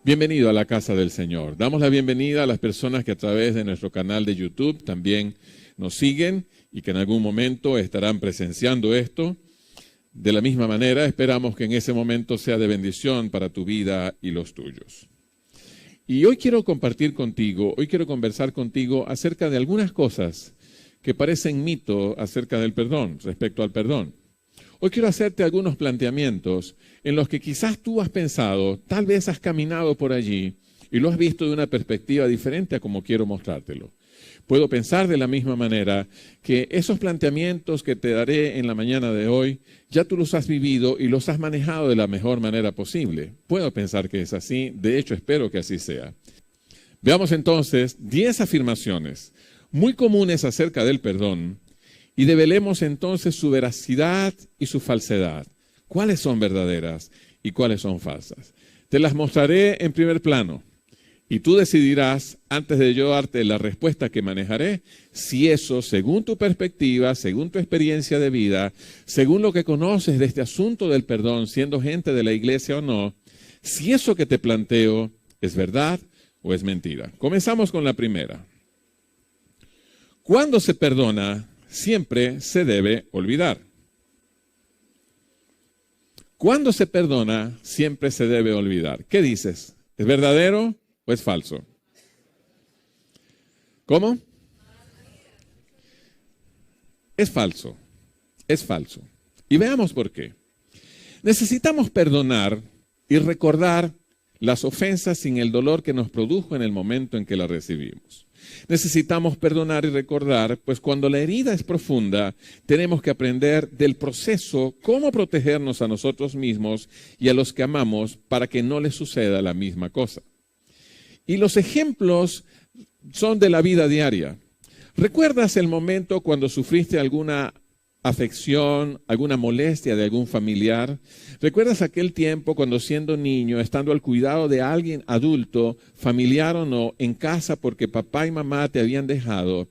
Bienvenido a la casa del Señor. Damos la bienvenida a las personas que a través de nuestro canal de YouTube también nos siguen y que en algún momento estarán presenciando esto. De la misma manera, esperamos que en ese momento sea de bendición para tu vida y los tuyos. Y hoy quiero conversar contigo acerca de algunas cosas que parecen mito acerca del perdón, respecto al perdón. Hoy quiero hacerte algunos planteamientos en los que quizás tú has pensado, tal vez has caminado por allí y lo has visto de una perspectiva diferente a como quiero mostrártelo. Puedo pensar de la misma manera que esos planteamientos que te daré en la mañana de hoy, ya tú los has vivido y los has manejado de la mejor manera posible. Puedo pensar que es así, de hecho espero que así sea. Veamos entonces 10 afirmaciones muy comunes acerca del perdón y develemos entonces su veracidad y su falsedad. ¿Cuáles son verdaderas y cuáles son falsas? Te las mostraré en primer plano. Y tú decidirás, antes de yo darte la respuesta que manejaré, si eso, según tu perspectiva, según tu experiencia de vida, según lo que conoces de este asunto del perdón, siendo gente de la iglesia o no, si eso que te planteo es verdad o es mentira. Comenzamos con la primera. Cuando se perdona, siempre se debe olvidar. Cuando se perdona, siempre se debe olvidar. ¿Qué dices? ¿Es verdadero o es falso? ¿Cómo? Es falso. Es falso. Y veamos por qué. Necesitamos perdonar y recordar las ofensas sin el dolor que nos produjo en el momento en que las recibimos. Necesitamos perdonar y recordar, pues cuando la herida es profunda, tenemos que aprender del proceso, cómo protegernos a nosotros mismos y a los que amamos para que no les suceda la misma cosa. Y los ejemplos son de la vida diaria. ¿Recuerdas el momento cuando sufriste alguna afección, alguna molestia de algún familiar? ¿Recuerdas aquel tiempo cuando siendo niño, estando al cuidado de alguien adulto, familiar o no, en casa porque papá y mamá te habían dejado,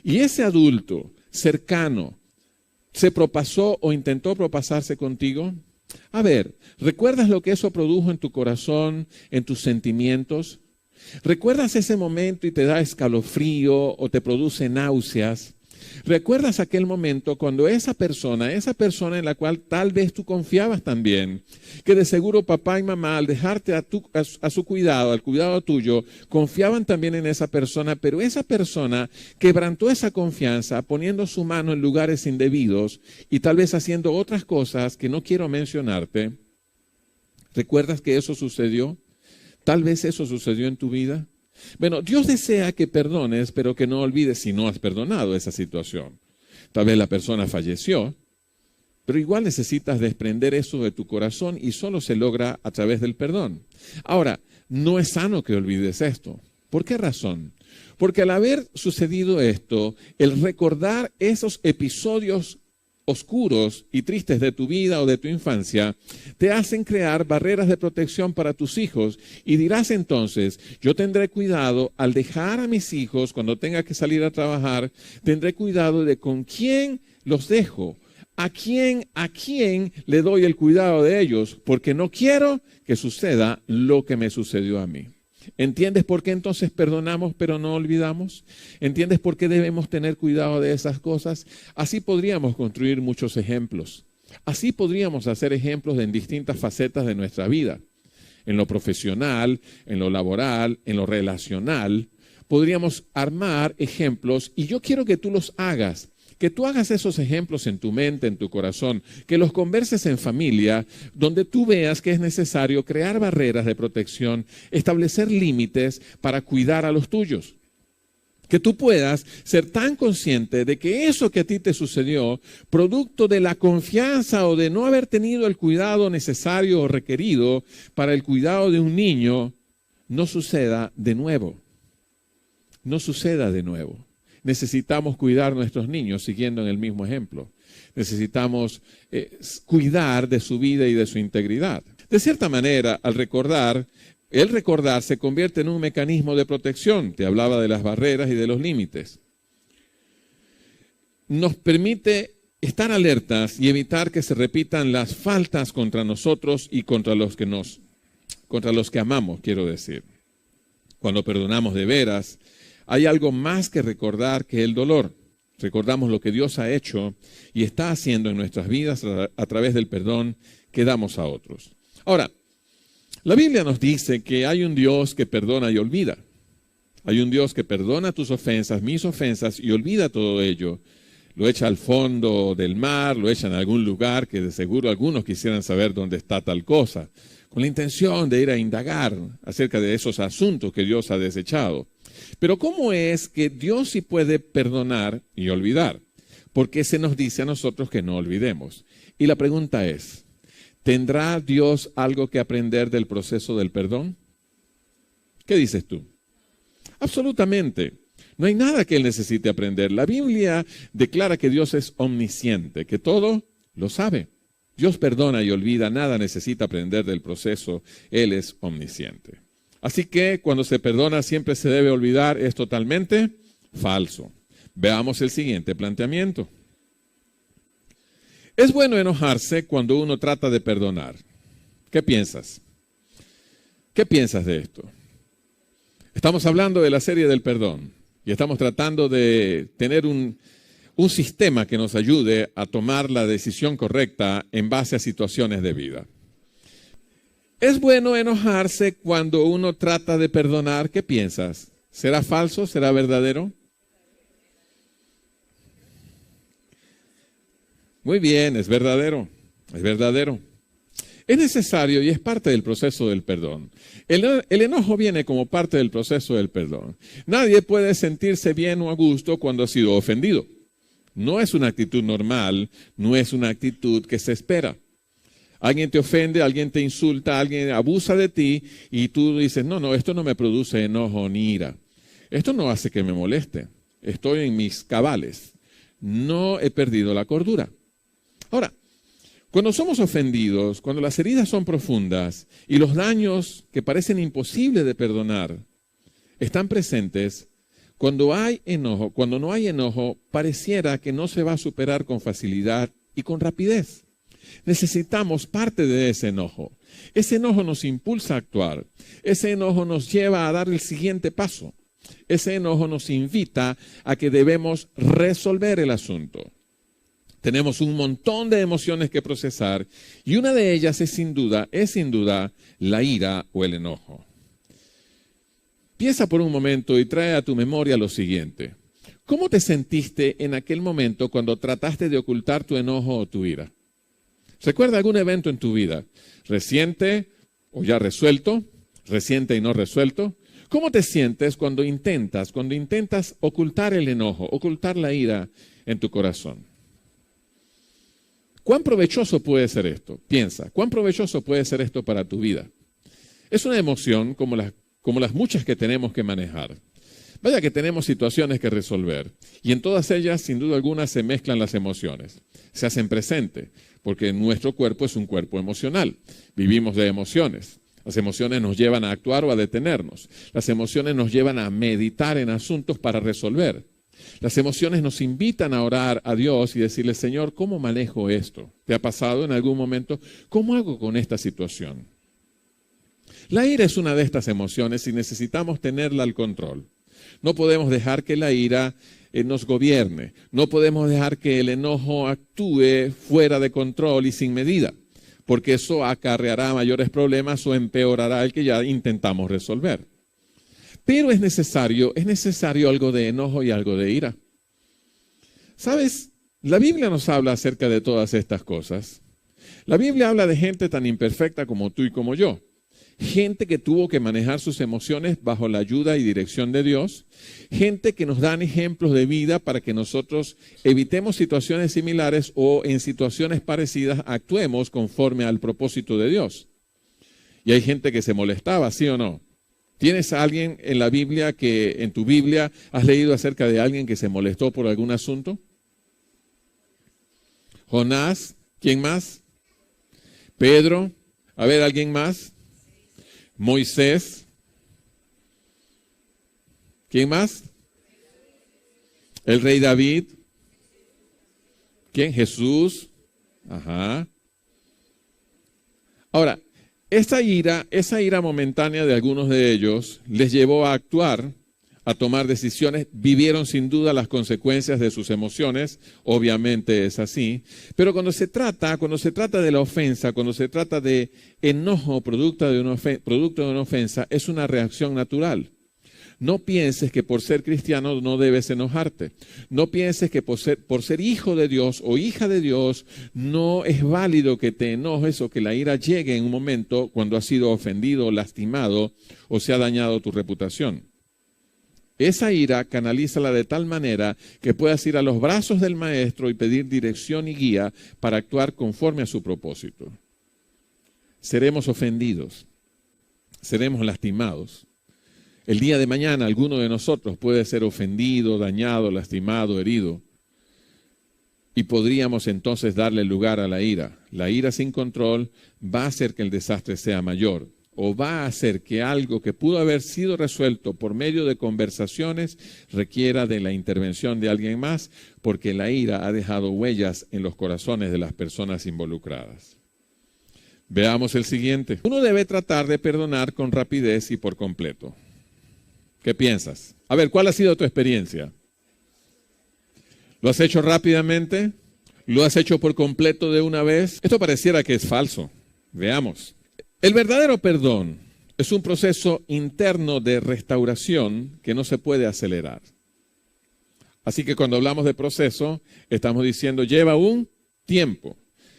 y ese adulto cercano se propasó o intentó propasarse contigo? A ver, ¿recuerdas lo que eso produjo en tu corazón, en tus sentimientos? ¿Recuerdas ese momento y te da escalofrío o te produce náuseas? ¿Recuerdas aquel momento cuando esa persona en la cual tal vez tú confiabas también, que de seguro papá y mamá al dejarte a su cuidado, al cuidado tuyo, confiaban también en esa persona, pero esa persona quebrantó esa confianza poniendo su mano en lugares indebidos y tal vez haciendo otras cosas que no quiero mencionarte? ¿Recuerdas que eso sucedió? Tal vez eso sucedió en tu vida. Bueno, Dios desea que perdones, pero que no olvides si no has perdonado esa situación. Tal vez la persona falleció, pero igual necesitas desprender eso de tu corazón y solo se logra a través del perdón. Ahora, no es sano que olvides esto. ¿Por qué razón? Porque al haber sucedido esto, el recordar esos episodios oscuros y tristes de tu vida o de tu infancia, te hacen crear barreras de protección para tus hijos y dirás entonces, yo tendré cuidado al dejar a mis hijos cuando tenga que salir a trabajar, tendré cuidado de con quién los dejo, a quién le doy el cuidado de ellos, porque no quiero que suceda lo que me sucedió a mí. ¿Entiendes por qué entonces perdonamos pero no olvidamos? ¿Entiendes por qué debemos tener cuidado de esas cosas? Así podríamos construir muchos ejemplos. Así podríamos hacer ejemplos en distintas facetas de nuestra vida. En lo profesional, en lo laboral, en lo relacional. Podríamos armar ejemplos y yo quiero que tú los hagas. Que tú hagas esos ejemplos en tu mente, en tu corazón, que los converses en familia, donde tú veas que es necesario crear barreras de protección, establecer límites para cuidar a los tuyos. Que tú puedas ser tan consciente de que eso que a ti te sucedió, producto de la confianza o de no haber tenido el cuidado necesario o requerido para el cuidado de un niño, no suceda de nuevo. No suceda de nuevo. Necesitamos cuidar a nuestros niños siguiendo en el mismo ejemplo. Necesitamos cuidar de su vida y de su integridad. De cierta manera, al recordar, el recordar se convierte en un mecanismo de protección. Te hablaba de las barreras y de los límites. Nos permite estar alertas y evitar que se repitan las faltas contra nosotros y contra los que nos contra los que amamos, quiero decir. Cuando perdonamos de veras, hay algo más que recordar que el dolor. Recordamos lo que Dios ha hecho y está haciendo en nuestras vidas a través del perdón que damos a otros. Ahora, la Biblia nos dice que hay un Dios que perdona y olvida. Hay un Dios que perdona tus ofensas, mis ofensas, y olvida todo ello. Lo echa al fondo del mar, lo echa en algún lugar que de seguro algunos quisieran saber dónde está tal cosa, con la intención de ir a indagar acerca de esos asuntos que Dios ha desechado. Pero ¿cómo es que Dios sí puede perdonar y olvidar? Porque se nos dice a nosotros que no olvidemos. Y la pregunta es, ¿tendrá Dios algo que aprender del proceso del perdón? ¿Qué dices tú? Absolutamente. No hay nada que Él necesite aprender. La Biblia declara que Dios es omnisciente, que todo lo sabe. Dios perdona y olvida, nada necesita aprender del proceso. Él es omnisciente. Así que cuando se perdona siempre se debe olvidar, es totalmente falso. Veamos el siguiente planteamiento. Es bueno enojarse cuando uno trata de perdonar. ¿Qué piensas? ¿Qué piensas de esto? Estamos hablando de la serie del perdón y estamos tratando de tener un sistema que nos ayude a tomar la decisión correcta en base a situaciones de vida. ¿Es bueno enojarse cuando uno trata de perdonar? ¿Qué piensas? ¿Será falso? ¿Será verdadero? Muy bien, es verdadero, es verdadero. Es necesario y es parte del proceso del perdón. El enojo viene como parte del proceso del perdón. Nadie puede sentirse bien o a gusto cuando ha sido ofendido. No es una actitud normal, no es una actitud que se espera. Alguien te ofende, alguien te insulta, alguien abusa de ti y tú dices, no, esto no me produce enojo ni ira. Esto no hace que me moleste. Estoy en mis cabales. No he perdido la cordura. Ahora, cuando somos ofendidos, cuando las heridas son profundas y los daños que parecen imposibles de perdonar están presentes, cuando no hay enojo, pareciera que no se va a superar con facilidad y con rapidez. Necesitamos parte de ese enojo. Ese enojo nos impulsa a actuar. Ese enojo nos lleva a dar el siguiente paso. Ese enojo nos invita a que debemos resolver el asunto. Tenemos un montón de emociones que procesar y una de ellas es sin duda la ira o el enojo. Piensa por un momento y trae a tu memoria lo siguiente. ¿Cómo te sentiste en aquel momento cuando trataste de ocultar tu enojo o tu ira? ¿Recuerda algún evento en tu vida? ¿Reciente o ya resuelto? ¿Reciente y no resuelto? ¿Cómo te sientes cuando intentas ocultar el enojo, ocultar la ira en tu corazón? ¿Cuán provechoso puede ser esto? Piensa, ¿cuán provechoso puede ser esto para tu vida? Es una emoción como las muchas que tenemos que manejar. Vaya que tenemos situaciones que resolver y en todas ellas, sin duda alguna, se mezclan las emociones. Se hacen presente porque nuestro cuerpo es un cuerpo emocional. Vivimos de emociones. Las emociones nos llevan a actuar o a detenernos. Las emociones nos llevan a meditar en asuntos para resolver. Las emociones nos invitan a orar a Dios y decirle, Señor, ¿cómo manejo esto? ¿Te ha pasado en algún momento? ¿Cómo hago con esta situación? La ira es una de estas emociones y necesitamos tenerla al control. No podemos dejar que la ira nos gobierne. No podemos dejar que el enojo actúe fuera de control y sin medida, porque eso acarreará mayores problemas o empeorará el que ya intentamos resolver. Pero es necesario algo de enojo y algo de ira. ¿Sabes? La Biblia nos habla acerca de todas estas cosas. La Biblia habla de gente tan imperfecta como tú y como yo. Gente que tuvo que manejar sus emociones bajo la ayuda y dirección de Dios. Gente que nos dan ejemplos de vida para que nosotros evitemos situaciones similares o en situaciones parecidas actuemos conforme al propósito de Dios. Y hay gente que se molestaba, ¿sí o no? ¿Tienes a alguien en la Biblia en tu Biblia has leído acerca de alguien que se molestó por algún asunto? Jonás, ¿quién más? Pedro, a ver, ¿alguien más? Moisés, ¿quién más? El rey David, ¿quién? Jesús, ajá. Ahora, esa ira momentánea de algunos de ellos les llevó a actuar, a tomar decisiones, vivieron sin duda las consecuencias de sus emociones, obviamente es así, pero cuando se trata de la ofensa, cuando se trata de enojo producto de una ofensa, es una reacción natural. No pienses que por ser cristiano no debes enojarte. No pienses que por ser hijo de Dios o hija de Dios no es válido que te enojes o que la ira llegue en un momento cuando has sido ofendido, lastimado o se ha dañado tu reputación. Esa ira canalízala de tal manera que puedas ir a los brazos del Maestro y pedir dirección y guía para actuar conforme a su propósito. Seremos ofendidos, seremos lastimados. El día de mañana alguno de nosotros puede ser ofendido, dañado, lastimado, herido. Y podríamos entonces darle lugar a la ira. La ira sin control va a hacer que el desastre sea mayor. O va a hacer que algo que pudo haber sido resuelto por medio de conversaciones requiera de la intervención de alguien más, porque la ira ha dejado huellas en los corazones de las personas involucradas. Veamos el siguiente. Uno debe tratar de perdonar con rapidez y por completo. ¿Qué piensas? A ver, ¿cuál ha sido tu experiencia? ¿Lo has hecho rápidamente? ¿Lo has hecho por completo de una vez? Esto pareciera que es falso. Veamos. El verdadero perdón es un proceso interno de restauración que no se puede acelerar. Así que cuando hablamos de proceso, estamos diciendo lleva un tiempo,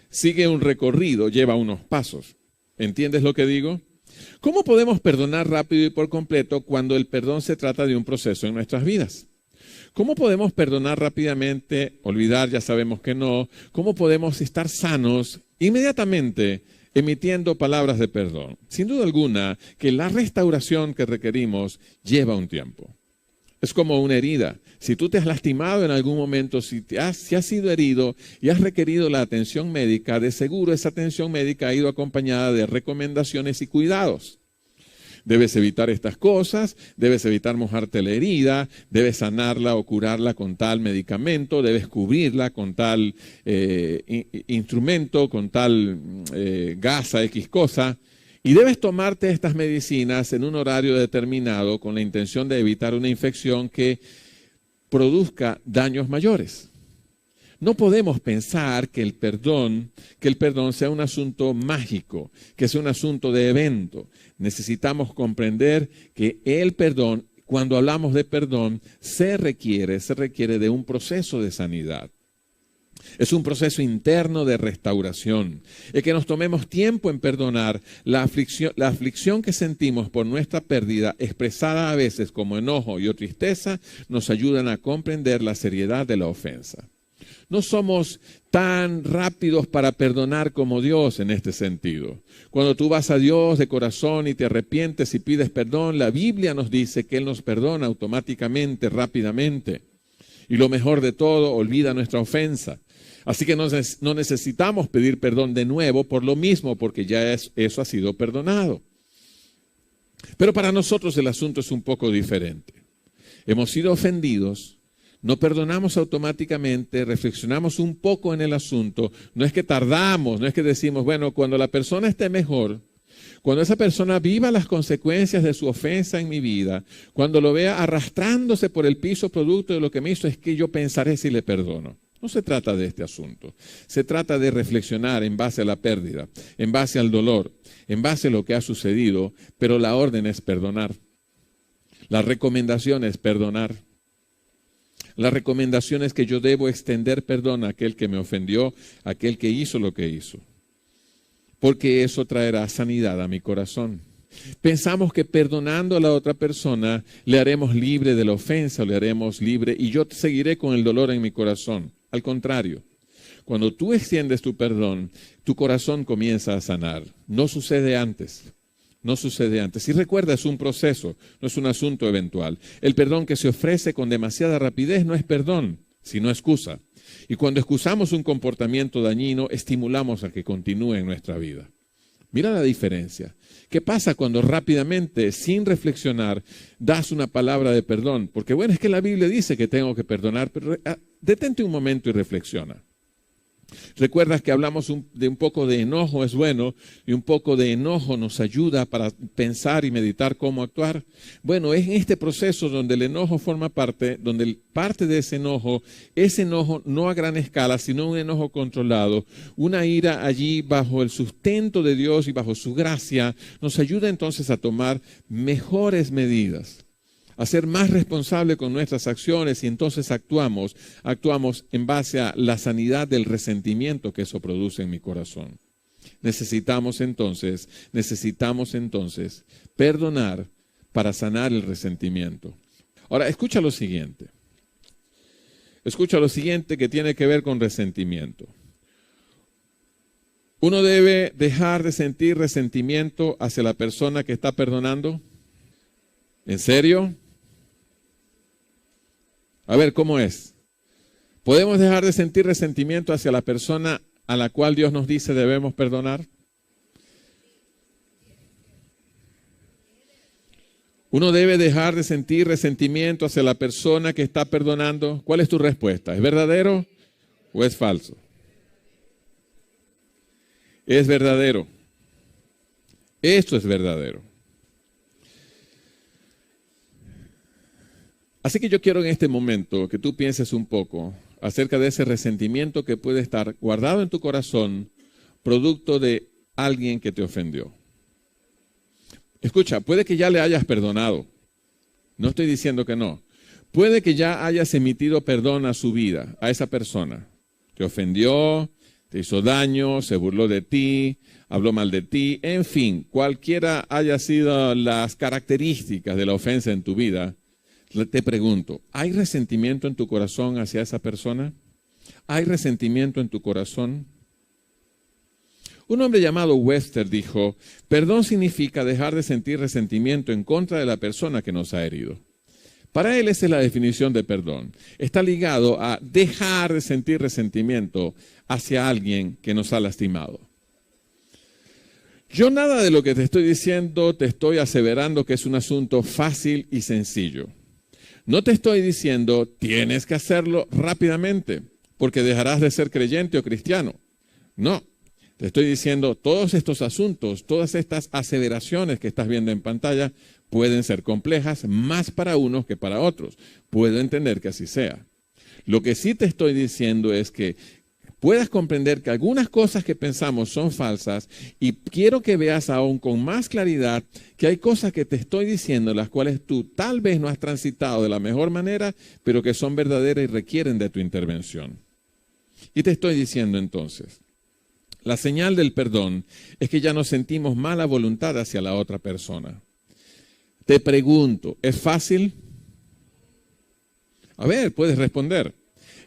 sigue un recorrido, lleva unos pasos. ¿Entiendes lo que digo? ¿Cómo podemos perdonar rápido y por completo cuando el perdón se trata de un proceso en nuestras vidas? ¿Cómo podemos perdonar rápidamente, olvidar, ya sabemos que no? ¿Cómo podemos estar sanos inmediatamente emitiendo palabras de perdón? Sin duda alguna que la restauración que requerimos lleva un tiempo. Es como una herida. Si tú te has lastimado en algún momento, si has sido herido y has requerido la atención médica, de seguro esa atención médica ha ido acompañada de recomendaciones y cuidados. Debes evitar estas cosas, debes evitar mojarte la herida, debes sanarla o curarla con tal medicamento, debes cubrirla con tal instrumento, con tal gasa, X cosa. Y debes tomarte estas medicinas en un horario determinado con la intención de evitar una infección que produzca daños mayores. No podemos pensar que el perdón sea un asunto mágico, que sea un asunto de evento. Necesitamos comprender que el perdón, cuando hablamos de perdón, se requiere de un proceso de sanidad. Es un proceso interno de restauración. El que nos tomemos tiempo en perdonar la aflicción que sentimos por nuestra pérdida, expresada a veces como enojo y o tristeza, nos ayudan a comprender la seriedad de la ofensa. No somos tan rápidos para perdonar como Dios en este sentido. Cuando tú vas a Dios de corazón y te arrepientes y pides perdón, la Biblia nos dice que Él nos perdona automáticamente, rápidamente. Y lo mejor de todo, olvida nuestra ofensa. Así que no necesitamos pedir perdón de nuevo por lo mismo, porque ya eso ha sido perdonado. Pero para nosotros el asunto es un poco diferente. Hemos sido ofendidos, no perdonamos automáticamente, reflexionamos un poco en el asunto. No es que tardamos, no es que decimos, bueno, cuando la persona esté mejor, cuando esa persona viva las consecuencias de su ofensa en mi vida, cuando lo vea arrastrándose por el piso producto de lo que me hizo, es que yo pensaré si le perdono. No se trata de este asunto. Se trata de reflexionar en base a la pérdida, en base al dolor, en base a lo que ha sucedido, pero la orden es perdonar. La recomendación es perdonar. La recomendación es que yo debo extender perdón a aquel que me ofendió, a aquel que hizo lo que hizo. Porque eso traerá sanidad a mi corazón. Pensamos que perdonando a la otra persona le haremos libre de la ofensa, le haremos libre y yo seguiré con el dolor en mi corazón. Al contrario, cuando tú extiendes tu perdón, tu corazón comienza a sanar. No sucede antes. No sucede antes. Y recuerda, es un proceso, no es un asunto eventual. El perdón que se ofrece con demasiada rapidez no es perdón, sino excusa. Y cuando excusamos un comportamiento dañino, estimulamos a que continúe en nuestra vida. Mira la diferencia. ¿Qué pasa cuando rápidamente, sin reflexionar, das una palabra de perdón? Porque bueno, es que la Biblia dice que tengo que perdonar, pero detente un momento y reflexiona. ¿Recuerdas que hablamos de un poco de enojo es bueno y un poco de enojo nos ayuda para pensar y meditar cómo actuar? Bueno, es en este proceso donde el enojo forma parte, donde parte de ese enojo no a gran escala, sino un enojo controlado, una ira allí bajo el sustento de Dios y bajo su gracia, nos ayuda entonces a tomar mejores medidas, a ser más responsable con nuestras acciones y entonces actuamos en base a la sanidad del resentimiento que eso produce en mi corazón. Necesitamos entonces perdonar para sanar el resentimiento. Ahora, escucha lo siguiente que tiene que ver con resentimiento. ¿Uno debe dejar de sentir resentimiento hacia la persona que está perdonando? ¿En serio? A ver, ¿cómo es? ¿Podemos dejar de sentir resentimiento hacia la persona a la cual Dios nos dice debemos perdonar? ¿Uno debe dejar de sentir resentimiento hacia la persona que está perdonando? ¿Cuál es tu respuesta? ¿Es verdadero o es falso? Es verdadero. Esto es verdadero. Así que yo quiero en este momento que tú pienses un poco acerca de ese resentimiento que puede estar guardado en tu corazón, producto de alguien que te ofendió. Escucha, puede que ya le hayas perdonado. No estoy diciendo que no. Puede que ya hayas emitido perdón a su vida, a esa persona. Te ofendió, te hizo daño, se burló de ti, habló mal de ti, en fin, cualquiera haya sido las características de la ofensa en tu vida. Te pregunto, ¿hay resentimiento en tu corazón hacia esa persona? ¿Hay resentimiento en tu corazón? Un hombre llamado Webster dijo, perdón significa dejar de sentir resentimiento en contra de la persona que nos ha herido. Para él esa es la definición de perdón. Está ligado a dejar de sentir resentimiento hacia alguien que nos ha lastimado. Yo nada de lo que te estoy diciendo, te estoy aseverando que es un asunto fácil y sencillo. No te estoy diciendo, tienes que hacerlo rápidamente, porque dejarás de ser creyente o cristiano. No, te estoy diciendo, todos estos asuntos, todas estas aseveraciones que estás viendo en pantalla, pueden ser complejas, más para unos que para otros. Puedo entender que así sea. Lo que sí te estoy diciendo es que puedas comprender que algunas cosas que pensamos son falsas y quiero que veas aún con más claridad que hay cosas que te estoy diciendo las cuales tú tal vez no has transitado de la mejor manera, pero que son verdaderas y requieren de tu intervención. Y te estoy diciendo entonces, la señal del perdón es que ya no sentimos mala voluntad hacia la otra persona. Te pregunto, ¿es fácil? A ver, puedes responder.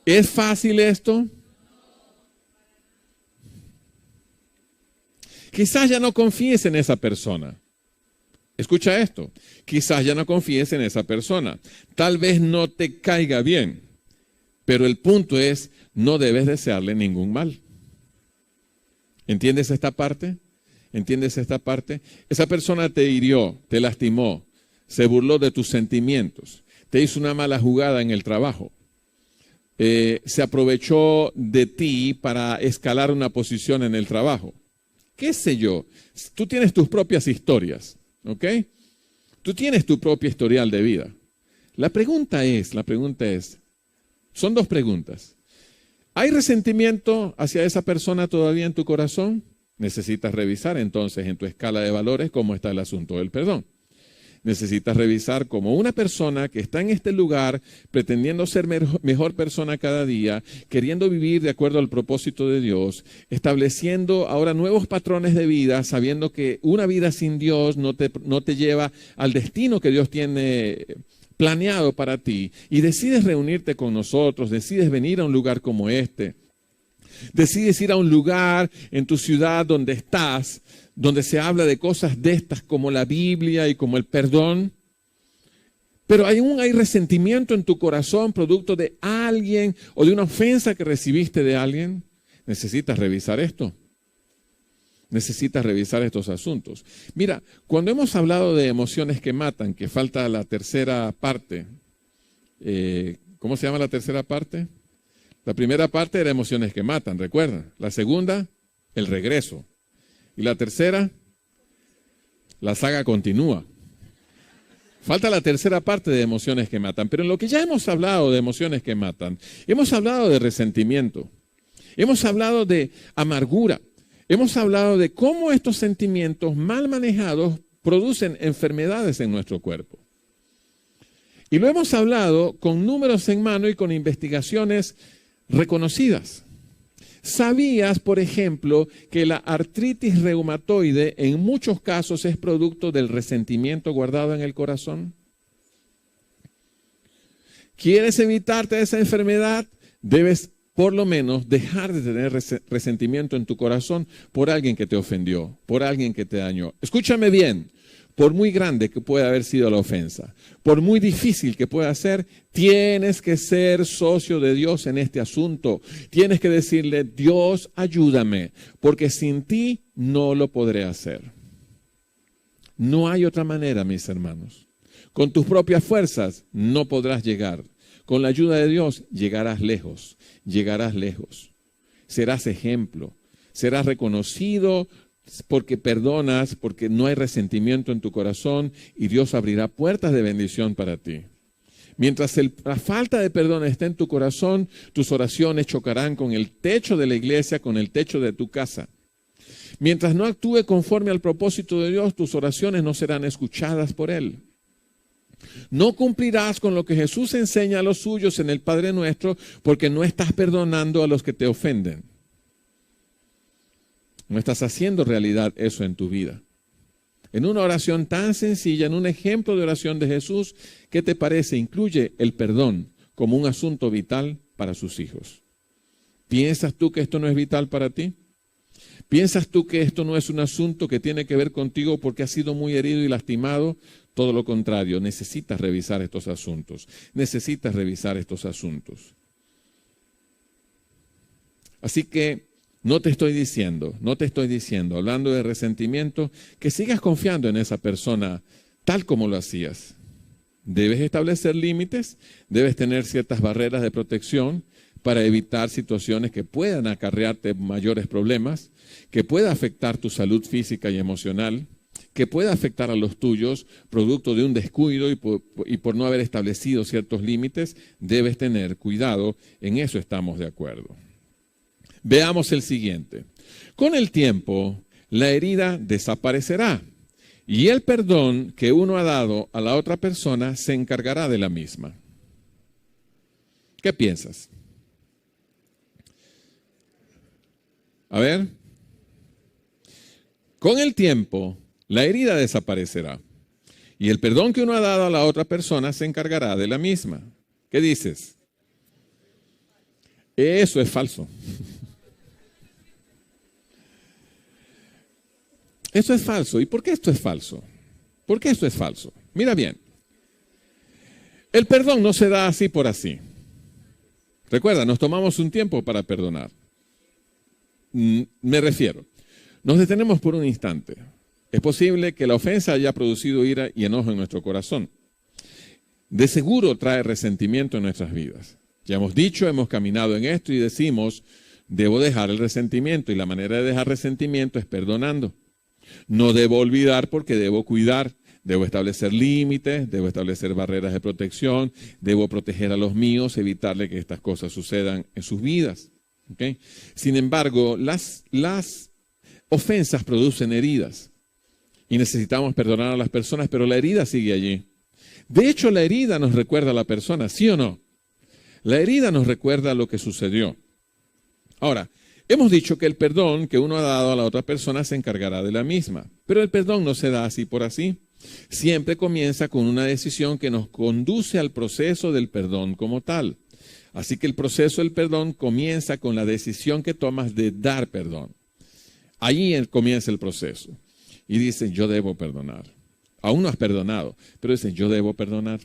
¿Es fácil esto? Quizás ya no confíes en esa persona. Escucha esto. Quizás ya no confíes en esa persona. Tal vez no te caiga bien. Pero el punto es, no debes desearle ningún mal. ¿Entiendes esta parte? ¿Entiendes esta parte? Esa persona te hirió, te lastimó, se burló de tus sentimientos, te hizo una mala jugada en el trabajo. Se aprovechó de ti para escalar una posición en el trabajo. ¿Qué sé yo? Tú tienes tus propias historias, ¿ok? Tú tienes tu propio historial de vida. La pregunta es, son dos preguntas. ¿Hay resentimiento hacia esa persona todavía en tu corazón? Necesitas revisar entonces en tu escala de valores cómo está el asunto del perdón. Necesitas revisar como una persona que está en este lugar pretendiendo ser mejor persona cada día, queriendo vivir de acuerdo al propósito de Dios, estableciendo ahora nuevos patrones de vida, sabiendo que una vida sin Dios no te lleva al destino que Dios tiene planeado para ti, y decides reunirte con nosotros, decides venir a un lugar como este, decides ir a un lugar en tu ciudad donde estás, donde se habla de cosas de estas como la Biblia y como el perdón, pero aún hay resentimiento en tu corazón producto de alguien o de una ofensa que recibiste de alguien, necesitas revisar esto. Necesitas revisar estos asuntos. Mira, cuando hemos hablado de emociones que matan, que falta la tercera parte, ¿cómo se llama la tercera parte? La primera parte era emociones que matan, ¿recuerdan? La segunda, el regreso. Y la tercera, la saga continúa. Falta la tercera parte de emociones que matan. Pero en lo que ya hemos hablado de emociones que matan, hemos hablado de resentimiento, hemos hablado de amargura, hemos hablado de cómo estos sentimientos mal manejados producen enfermedades en nuestro cuerpo. Y lo hemos hablado con números en mano y con investigaciones reconocidas. ¿Sabías, por ejemplo, que la artritis reumatoide en muchos casos es producto del resentimiento guardado en el corazón? ¿Quieres evitarte esa enfermedad? Debes por lo menos dejar de tener resentimiento en tu corazón por alguien que te ofendió, por alguien que te dañó. Escúchame bien. Por muy grande que pueda haber sido la ofensa, por muy difícil que pueda ser, tienes que ser socio de Dios en este asunto. Tienes que decirle, Dios, ayúdame, porque sin ti no lo podré hacer. No hay otra manera, mis hermanos. Con tus propias fuerzas no podrás llegar. Con la ayuda de Dios llegarás lejos, llegarás lejos. Serás ejemplo, serás reconocido porque perdonas, porque no hay resentimiento en tu corazón y Dios abrirá puertas de bendición para ti. Mientras la falta de perdón esté en tu corazón, tus oraciones chocarán con el techo de la iglesia, con el techo de tu casa. Mientras no actúe conforme al propósito de Dios, tus oraciones no serán escuchadas por Él. No cumplirás con lo que Jesús enseña a los suyos en el Padre Nuestro porque no estás perdonando a los que te ofenden. No estás haciendo realidad eso en tu vida. En una oración tan sencilla, en un ejemplo de oración de Jesús, ¿qué te parece? Incluye el perdón como un asunto vital para sus hijos. ¿Piensas tú que esto no es vital para ti? ¿Piensas tú que esto no es un asunto que tiene que ver contigo porque has sido muy herido y lastimado? Todo lo contrario, necesitas revisar estos asuntos. Necesitas revisar estos asuntos. Así que no te estoy diciendo, hablando de resentimiento, que sigas confiando en esa persona tal como lo hacías. Debes establecer límites, debes tener ciertas barreras de protección para evitar situaciones que puedan acarrearte mayores problemas, que pueda afectar tu salud física y emocional, que pueda afectar a los tuyos, producto de un descuido y por no haber establecido ciertos límites. Debes tener cuidado, en eso estamos de acuerdo. Veamos el siguiente. Con el tiempo, la herida desaparecerá y el perdón que uno ha dado a la otra persona se encargará de la misma. ¿Qué piensas? A ver. Con el tiempo, la herida desaparecerá y el perdón que uno ha dado a la otra persona se encargará de la misma. ¿Qué dices? Eso es falso. Eso es falso. ¿Y por qué esto es falso? ¿Por qué esto es falso? Mira bien. El perdón no se da así por así. Recuerda, nos tomamos un tiempo para perdonar. Me refiero, nos detenemos por un instante. Es posible que la ofensa haya producido ira y enojo en nuestro corazón. De seguro trae resentimiento en nuestras vidas. Ya hemos dicho, hemos caminado en esto y decimos, debo dejar el resentimiento y la manera de dejar resentimiento es perdonando. No debo olvidar porque debo cuidar, debo establecer límites, debo establecer barreras de protección, debo proteger a los míos, evitarle que estas cosas sucedan en sus vidas. ¿Okay? Sin embargo, las ofensas producen heridas y necesitamos perdonar a las personas, pero la herida sigue allí. De hecho, la herida nos recuerda a la persona, ¿sí o no? La herida nos recuerda lo que sucedió. Ahora, hemos dicho que el perdón que uno ha dado a la otra persona se encargará de la misma, pero el perdón no se da así por así. Siempre comienza con una decisión que nos conduce al proceso del perdón como tal. Así que el proceso del perdón comienza con la decisión que tomas de dar perdón. Ahí comienza el proceso. Y dices, yo debo perdonar. Aún no has perdonado, pero dices, yo debo perdonar.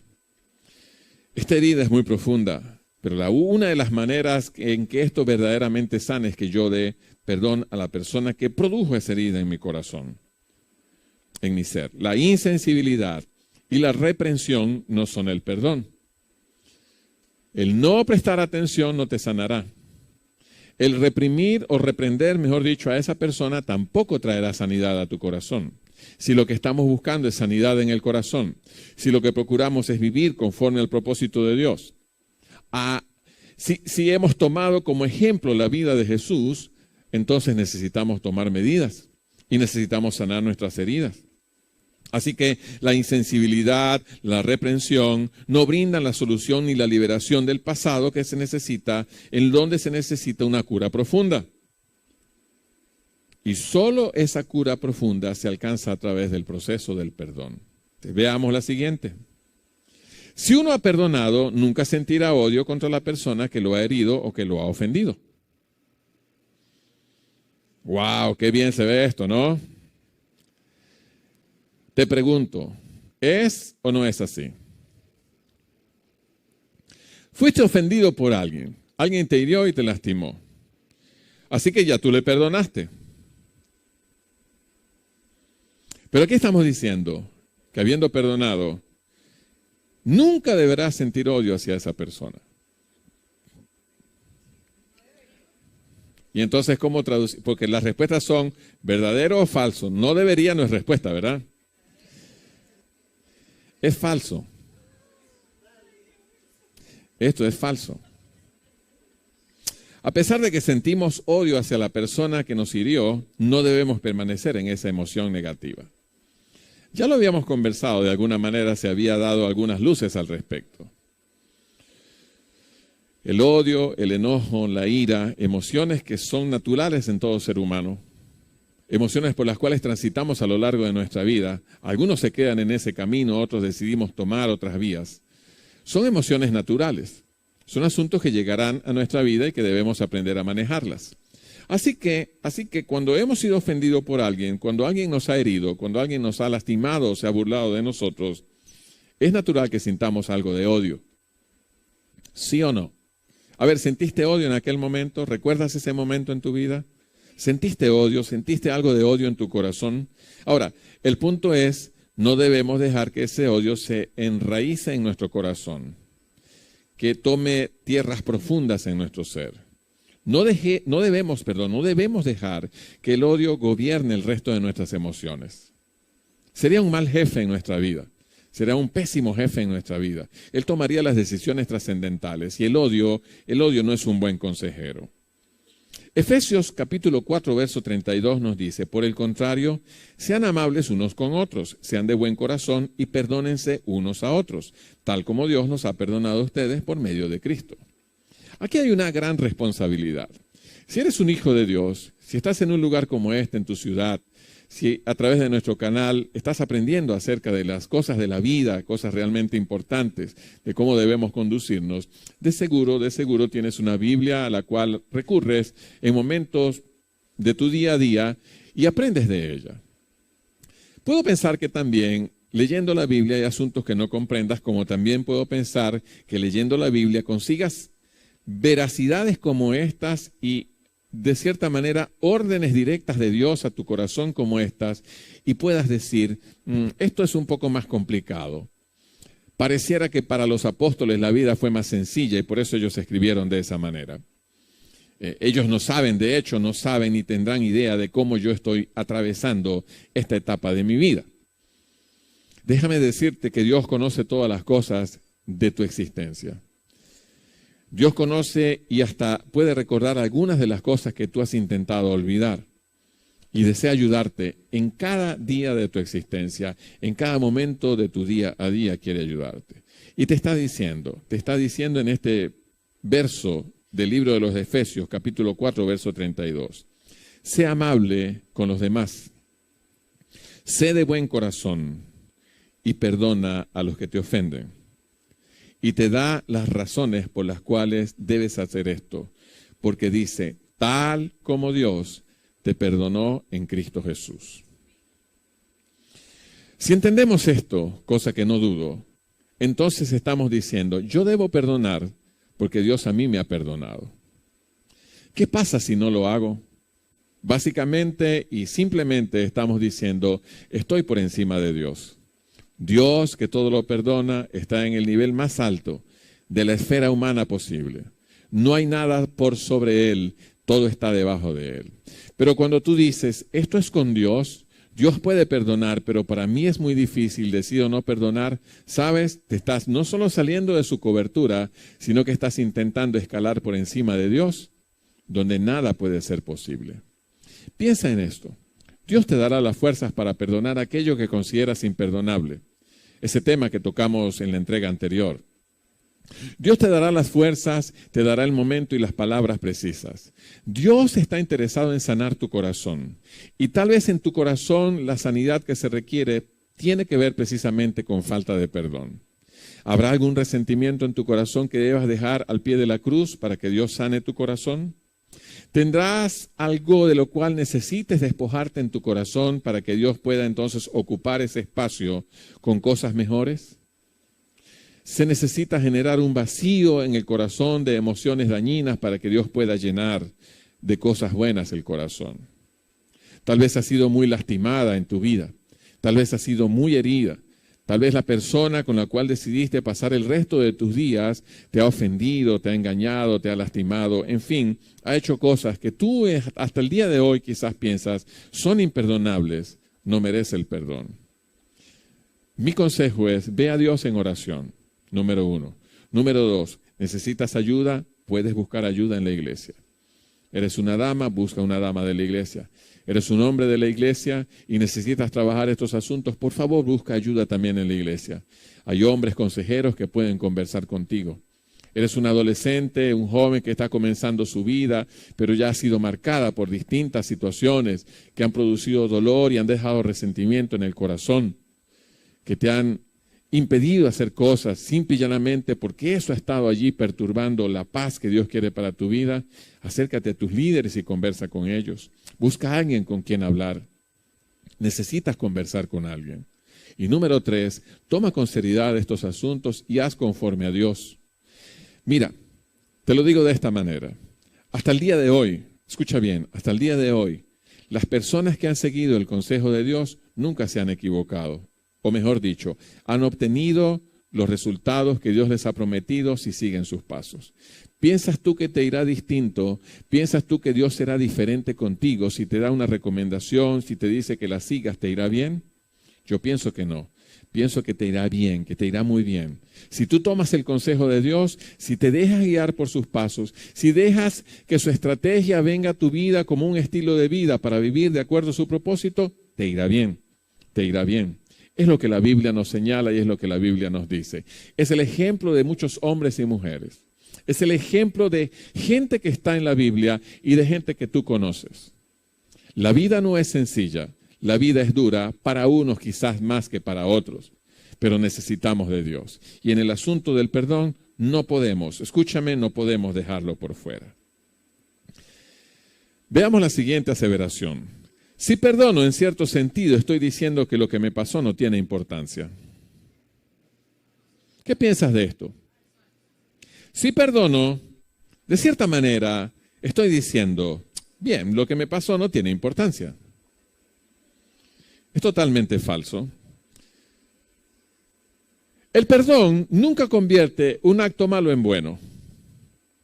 Esta herida es muy profunda. Pero una de las maneras en que esto verdaderamente sana es que yo dé perdón a la persona que produjo esa herida en mi corazón, en mi ser. La insensibilidad y la reprensión no son el perdón. El no prestar atención no te sanará. El reprimir o reprender, mejor dicho, a esa persona tampoco traerá sanidad a tu corazón. Si lo que estamos buscando es sanidad en el corazón, si lo que procuramos es vivir conforme al propósito de Dios, si hemos tomado como ejemplo la vida de Jesús, entonces necesitamos tomar medidas y necesitamos sanar nuestras heridas. Así que la insensibilidad, la reprensión no brindan la solución ni la liberación del pasado que se necesita, en donde se necesita una cura profunda. Y solo esa cura profunda se alcanza a través del proceso del perdón. Veamos la siguiente. Si uno ha perdonado, nunca sentirá odio contra la persona que lo ha herido o que lo ha ofendido. ¡Wow! ¡Qué bien se ve esto!, ¿no? Te pregunto, ¿es o no es así? Fuiste ofendido por alguien. Alguien te hirió y te lastimó. Así que ya tú le perdonaste. Pero aquí estamos diciendo que habiendo perdonado, nunca deberás sentir odio hacia esa persona. Y entonces, ¿cómo traducir? Porque las respuestas son verdadero o falso. No debería, no es respuesta, ¿verdad? Es falso. Esto es falso. A pesar de que sentimos odio hacia la persona que nos hirió, no debemos permanecer en esa emoción negativa. Ya lo habíamos conversado, de alguna manera se había dado algunas luces al respecto. El odio, el enojo, la ira, emociones que son naturales en todo ser humano, emociones por las cuales transitamos a lo largo de nuestra vida. Algunos se quedan en ese camino, otros decidimos tomar otras vías. Son emociones naturales, son asuntos que llegarán a nuestra vida y que debemos aprender a manejarlas. Así que cuando hemos sido ofendidos por alguien, cuando alguien nos ha herido, cuando alguien nos ha lastimado o se ha burlado de nosotros, es natural que sintamos algo de odio. ¿Sí o no? A ver, ¿sentiste odio en aquel momento? ¿Recuerdas ese momento en tu vida? ¿Sentiste odio? ¿Sentiste algo de odio en tu corazón? Ahora, el punto es, no debemos dejar que ese odio se enraíce en nuestro corazón, que tome tierras profundas en nuestro ser. No debemos dejar que el odio gobierne el resto de nuestras emociones. Sería un mal jefe en nuestra vida. Será un pésimo jefe en nuestra vida. Él tomaría las decisiones trascendentales y el odio no es un buen consejero. Efesios capítulo 4, verso 32 nos dice, por el contrario, sean amables unos con otros, sean de buen corazón y perdónense unos a otros, tal como Dios nos ha perdonado a ustedes por medio de Cristo. Aquí hay una gran responsabilidad. Si eres un hijo de Dios, si estás en un lugar como este, en tu ciudad, si a través de nuestro canal estás aprendiendo acerca de las cosas de la vida, cosas realmente importantes, de cómo debemos conducirnos, de seguro tienes una Biblia a la cual recurres en momentos de tu día a día y aprendes de ella. Puedo pensar que también leyendo la Biblia hay asuntos que no comprendas, como también puedo pensar que leyendo la Biblia consigas veracidades como estas y de cierta manera órdenes directas de Dios a tu corazón como estas y puedas decir, esto es un poco más complicado. Pareciera que para los apóstoles la vida fue más sencilla y por eso ellos escribieron de esa manera. Ellos no saben, de hecho, no saben ni tendrán idea de cómo yo estoy atravesando esta etapa de mi vida. Déjame decirte que Dios conoce todas las cosas de tu existencia. Dios conoce y hasta puede recordar algunas de las cosas que tú has intentado olvidar y desea ayudarte en cada día de tu existencia, en cada momento de tu día a día quiere ayudarte. Y te está diciendo en este verso del libro de los Efesios, capítulo 4, verso 32, sé amable con los demás, sé de buen corazón y perdona a los que te ofenden. Y te da las razones por las cuales debes hacer esto. Porque dice, tal como Dios te perdonó en Cristo Jesús. Si entendemos esto, cosa que no dudo, entonces estamos diciendo, yo debo perdonar porque Dios a mí me ha perdonado. ¿Qué pasa si no lo hago? Básicamente y simplemente estamos diciendo, estoy por encima de Dios. Dios, que todo lo perdona, está en el nivel más alto de la esfera humana posible. No hay nada por sobre Él, todo está debajo de Él. Pero cuando tú dices, esto es con Dios, Dios puede perdonar, pero para mí es muy difícil, decido no perdonar, ¿sabes? Te estás no solo saliendo de su cobertura, sino que estás intentando escalar por encima de Dios, donde nada puede ser posible. Piensa en esto. Dios te dará las fuerzas para perdonar aquello que consideras imperdonable. Ese tema que tocamos en la entrega anterior. Dios te dará las fuerzas, te dará el momento y las palabras precisas. Dios está interesado en sanar tu corazón. Y tal vez en tu corazón la sanidad que se requiere tiene que ver precisamente con falta de perdón. ¿Habrá algún resentimiento en tu corazón que debas dejar al pie de la cruz para que Dios sane tu corazón? ¿Tendrás algo de lo cual necesites despojarte en tu corazón para que Dios pueda entonces ocupar ese espacio con cosas mejores? Se necesita generar un vacío en el corazón de emociones dañinas para que Dios pueda llenar de cosas buenas el corazón. Tal vez has sido muy lastimada en tu vida, tal vez has sido muy herida, tal vez la persona con la cual decidiste pasar el resto de tus días te ha ofendido, te ha engañado, te ha lastimado, en fin, ha hecho cosas que tú hasta el día de hoy quizás piensas son imperdonables, no merece el perdón. Mi consejo es, ve a Dios en oración. Número 1. Número 2, ¿necesitas ayuda? Puedes buscar ayuda en la iglesia. Eres una dama, busca una dama de la iglesia. Eres un hombre de la iglesia y necesitas trabajar estos asuntos, por favor, busca ayuda también en la iglesia. Hay hombres consejeros que pueden conversar contigo. Eres un adolescente, un joven que está comenzando su vida, pero ya ha sido marcada por distintas situaciones que han producido dolor y han dejado resentimiento en el corazón, que te han impedido hacer cosas simple y llanamente porque eso ha estado allí perturbando la paz que Dios quiere para tu vida. Acércate a tus líderes y conversa con ellos. Busca a alguien con quien hablar. Necesitas conversar con alguien. Y número 3, toma con seriedad estos asuntos y haz conforme a Dios. Mira, te lo digo de esta manera. Hasta el día de hoy, escucha bien, hasta el día de hoy, las personas que han seguido el consejo de Dios nunca se han equivocado. O mejor dicho, han obtenido los resultados que Dios les ha prometido si siguen sus pasos. ¿Piensas tú que te irá distinto? ¿Piensas tú que Dios será diferente contigo si te da una recomendación, si te dice que la sigas, te irá bien? Yo pienso que no. Pienso que te irá bien, que te irá muy bien. Si tú tomas el consejo de Dios, si te dejas guiar por sus pasos, si dejas que su estrategia venga a tu vida como un estilo de vida para vivir de acuerdo a su propósito, te irá bien, te irá bien. Es lo que la Biblia nos señala y es lo que la Biblia nos dice. Es el ejemplo de muchos hombres y mujeres. Es el ejemplo de gente que está en la Biblia y de gente que tú conoces. La vida no es sencilla, la vida es dura, para unos quizás más que para otros, pero necesitamos de Dios. Y en el asunto del perdón no podemos, escúchame, no podemos dejarlo por fuera. Veamos la siguiente aseveración. Si perdono, en cierto sentido, estoy diciendo que lo que me pasó no tiene importancia. ¿Qué piensas de esto? Si perdono, de cierta manera, estoy diciendo, bien, lo que me pasó no tiene importancia. Es totalmente falso. El perdón nunca convierte un acto malo en bueno.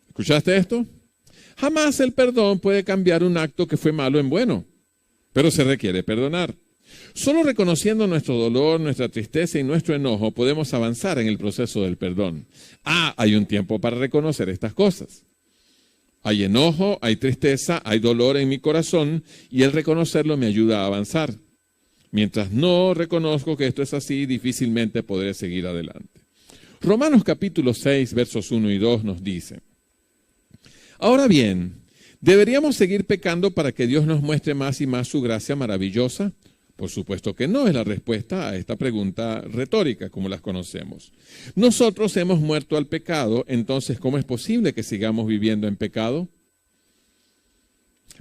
¿Escuchaste esto? Jamás el perdón puede cambiar un acto que fue malo en bueno. Pero se requiere perdonar. Solo reconociendo nuestro dolor, nuestra tristeza y nuestro enojo podemos avanzar en el proceso del perdón. Hay un tiempo para reconocer estas cosas. Hay enojo, hay tristeza, hay dolor en mi corazón y el reconocerlo me ayuda a avanzar. Mientras no reconozco que esto es así, difícilmente podré seguir adelante. Romanos capítulo 6, versos 1 y 2 nos dice: ahora bien, ¿deberíamos seguir pecando para que Dios nos muestre más y más su gracia maravillosa? Por supuesto que no, es la respuesta a esta pregunta retórica, como las conocemos. Nosotros hemos muerto al pecado, entonces, ¿cómo es posible que sigamos viviendo en pecado?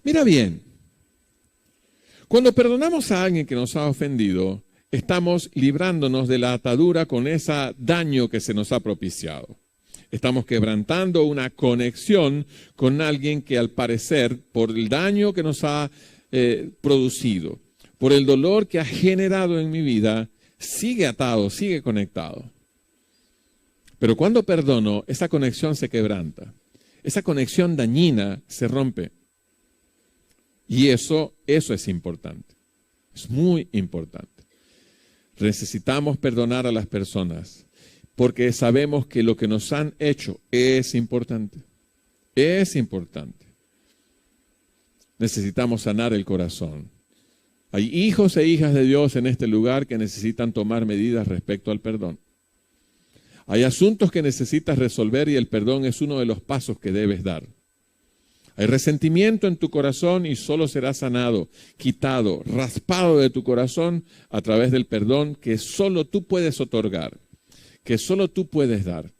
Mira bien, cuando perdonamos a alguien que nos ha ofendido, estamos librándonos de la atadura con ese daño que se nos ha propiciado. Estamos quebrantando una conexión con alguien que al parecer, por el daño que nos ha producido, por el dolor que ha generado en mi vida, sigue atado, sigue conectado. Pero cuando perdono, esa conexión se quebranta. Esa conexión dañina se rompe. Y eso es importante. Es muy importante. Necesitamos perdonar a las personas porque sabemos que lo que nos han hecho es importante. Es importante. Necesitamos sanar el corazón. Hay hijos e hijas de Dios en este lugar que necesitan tomar medidas respecto al perdón. Hay asuntos que necesitas resolver y el perdón es uno de los pasos que debes dar. Hay resentimiento en tu corazón y solo será sanado, quitado, raspado de tu corazón a través del perdón que solo tú puedes otorgar, que solo tú puedes dar.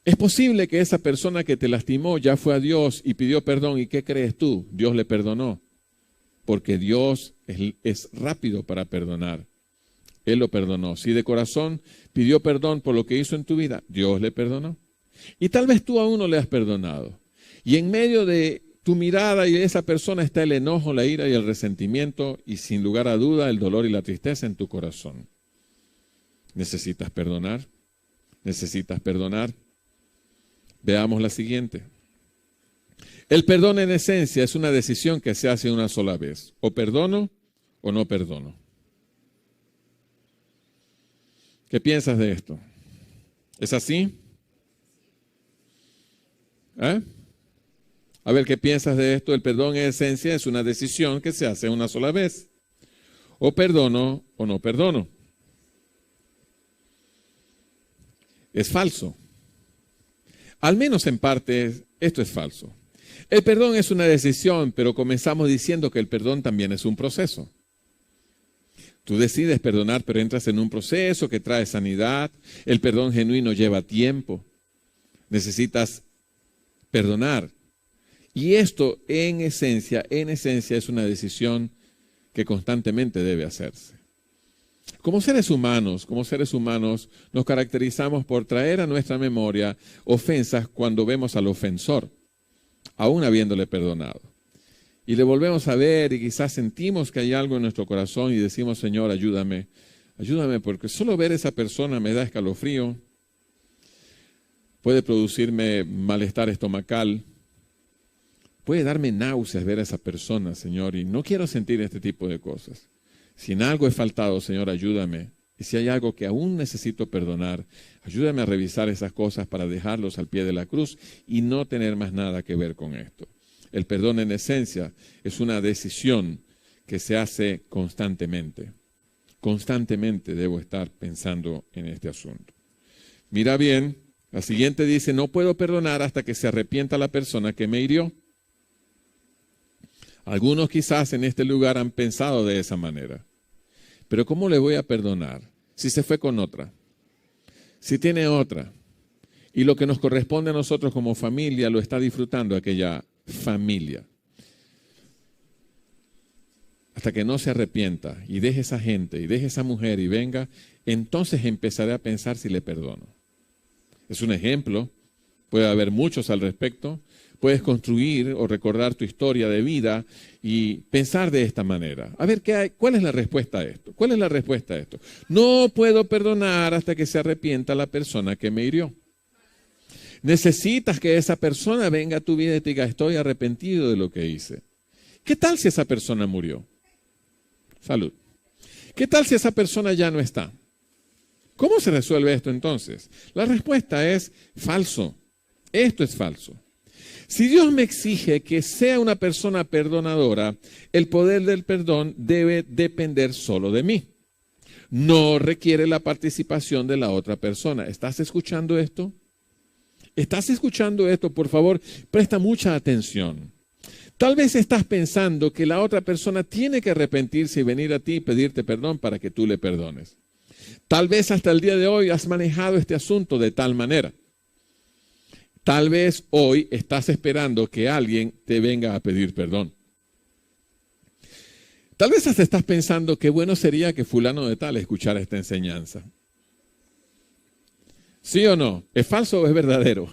Es posible que esa persona que te lastimó ya fue a Dios y pidió perdón. ¿Y qué crees tú? Dios le perdonó. Porque Dios es rápido para perdonar. Él lo perdonó. Si de corazón pidió perdón por lo que hizo en tu vida, Dios le perdonó. Y tal vez tú aún no le has perdonado. Y en medio de tu mirada y de esa persona está el enojo, la ira y el resentimiento y sin lugar a duda el dolor y la tristeza en tu corazón. ¿Necesitas perdonar? ¿Necesitas perdonar? Veamos la siguiente. El perdón en esencia es una decisión que se hace una sola vez. O perdono o no perdono. ¿Qué piensas de esto? ¿Es así? A ver, ¿qué piensas de esto? El perdón en esencia es una decisión que se hace una sola vez. O perdono o no perdono. Es falso. Al menos en parte, esto es falso. El perdón es una decisión, pero comenzamos diciendo que el perdón también es un proceso. Tú decides perdonar, pero entras en un proceso que trae sanidad. El perdón genuino lleva tiempo. Necesitas perdonar. Y esto en esencia es una decisión que constantemente debe hacerse. Como seres humanos nos caracterizamos por traer a nuestra memoria ofensas cuando vemos al ofensor, aún habiéndole perdonado. Y le volvemos a ver y quizás sentimos que hay algo en nuestro corazón y decimos, Señor, ayúdame porque solo ver a esa persona me da escalofrío, puede producirme malestar estomacal, puede darme náuseas ver a esa persona, Señor, y no quiero sentir este tipo de cosas. Si en algo he faltado, Señor, ayúdame. Y si hay algo que aún necesito perdonar, ayúdame a revisar esas cosas para dejarlos al pie de la cruz y no tener más nada que ver con esto. El perdón en esencia es una decisión que se hace constantemente. Constantemente debo estar pensando en este asunto. Mira bien, la siguiente dice, no puedo perdonar hasta que se arrepienta la persona que me hirió. Algunos quizás en este lugar han pensado de esa manera. Pero ¿cómo le voy a perdonar si se fue con otra? Si tiene otra. Y lo que nos corresponde a nosotros como familia lo está disfrutando aquella familia. Hasta que no se arrepienta y deje esa gente y deje esa mujer y venga, entonces empezaré a pensar si le perdono. Es un ejemplo. Puede haber muchos al respecto. Puedes construir o recordar tu historia de vida y pensar de esta manera. A ver, ¿cuál es la respuesta a esto? ¿Cuál es la respuesta a esto? No puedo perdonar hasta que se arrepienta la persona que me hirió. Necesitas que esa persona venga a tu vida y te diga, estoy arrepentido de lo que hice. ¿Qué tal si esa persona murió? Salud. ¿Qué tal si esa persona ya no está? ¿Cómo se resuelve esto entonces? La respuesta es falso. Esto es falso. Si Dios me exige que sea una persona perdonadora, el poder del perdón debe depender solo de mí. No requiere la participación de la otra persona. ¿Estás escuchando esto? ¿Estás escuchando esto? Por favor, presta mucha atención. Tal vez estás pensando que la otra persona tiene que arrepentirse y venir a ti y pedirte perdón para que tú le perdones. Tal vez hasta el día de hoy has manejado este asunto de tal manera. Tal vez hoy estás esperando que alguien te venga a pedir perdón. Tal vez hasta estás pensando qué bueno sería que fulano de tal escuchara esta enseñanza. ¿Sí o no? ¿Es falso o es verdadero?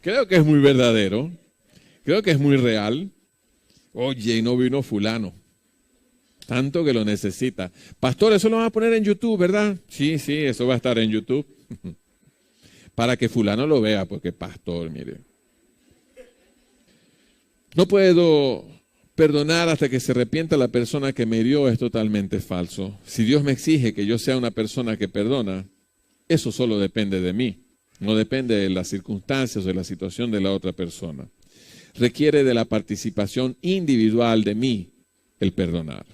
Creo que es muy verdadero. Creo que es muy real. Oye, y no vino fulano. Tanto que lo necesita. Pastor, eso lo van a poner en YouTube, ¿verdad? Sí, eso va a estar en YouTube. Para que fulano lo vea, porque pastor, mire. No puedo perdonar hasta que se arrepienta la persona que me hirió, es totalmente falso. Si Dios me exige que yo sea una persona que perdona, eso solo depende de mí. No depende de las circunstancias o de la situación de la otra persona. Requiere de la participación individual de mí el perdonar.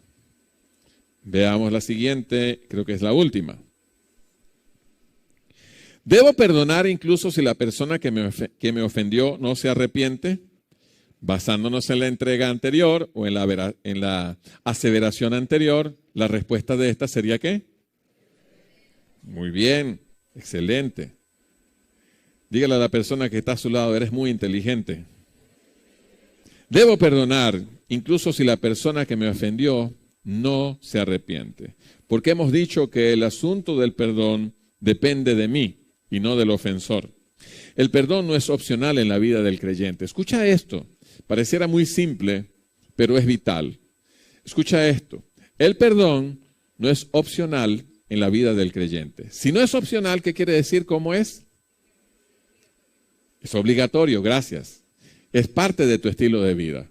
Veamos la siguiente, creo que es la última. ¿Debo perdonar incluso si la persona que me ofendió no se arrepiente? Basándonos en la entrega anterior o en la aseveración anterior, la respuesta de esta sería ¿qué? Muy bien, excelente. Dígale a la persona que está a su lado, eres muy inteligente. Debo perdonar incluso si la persona que me ofendió no se arrepiente. Porque hemos dicho que el asunto del perdón depende de mí y no del ofensor. El perdón no es opcional en la vida del creyente. Escucha esto. Pareciera muy simple, pero es vital. Escucha esto. El perdón no es opcional en la vida del creyente. Si no es opcional, ¿qué quiere decir? ¿Cómo es? Es obligatorio, gracias. Es parte de tu estilo de vida.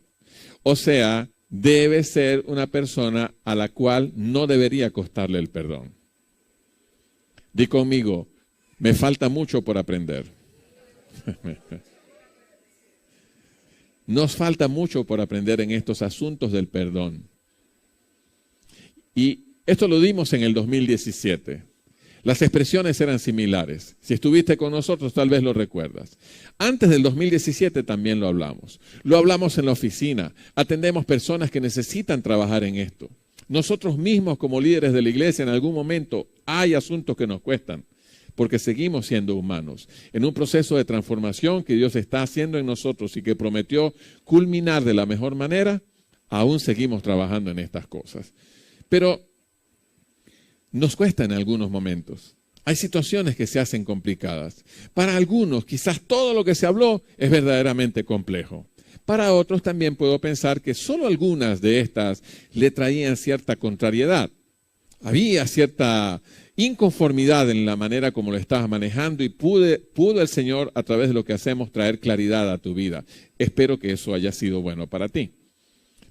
O sea, debes ser una persona a la cual no debería costarle el perdón. Di conmigo, me falta mucho por aprender. Nos falta mucho por aprender en estos asuntos del perdón. Y esto lo dimos en el 2017. Las expresiones eran similares. Si estuviste con nosotros, tal vez lo recuerdas. Antes del 2017 también lo hablamos. Lo hablamos en la oficina. Atendemos personas que necesitan trabajar en esto. Nosotros mismos, como líderes de la iglesia, en algún momento hay asuntos que nos cuestan, porque seguimos siendo humanos. En un proceso de transformación que Dios está haciendo en nosotros y que prometió culminar de la mejor manera, aún seguimos trabajando en estas cosas. Pero nos cuesta en algunos momentos. Hay situaciones que se hacen complicadas. Para algunos, quizás todo lo que se habló es verdaderamente complejo. Para otros también puedo pensar que solo algunas de estas le traían cierta contrariedad. Había cierta inconformidad en la manera como lo estabas manejando y pudo el Señor, a través de lo que hacemos, traer claridad a tu vida. Espero que eso haya sido bueno para ti.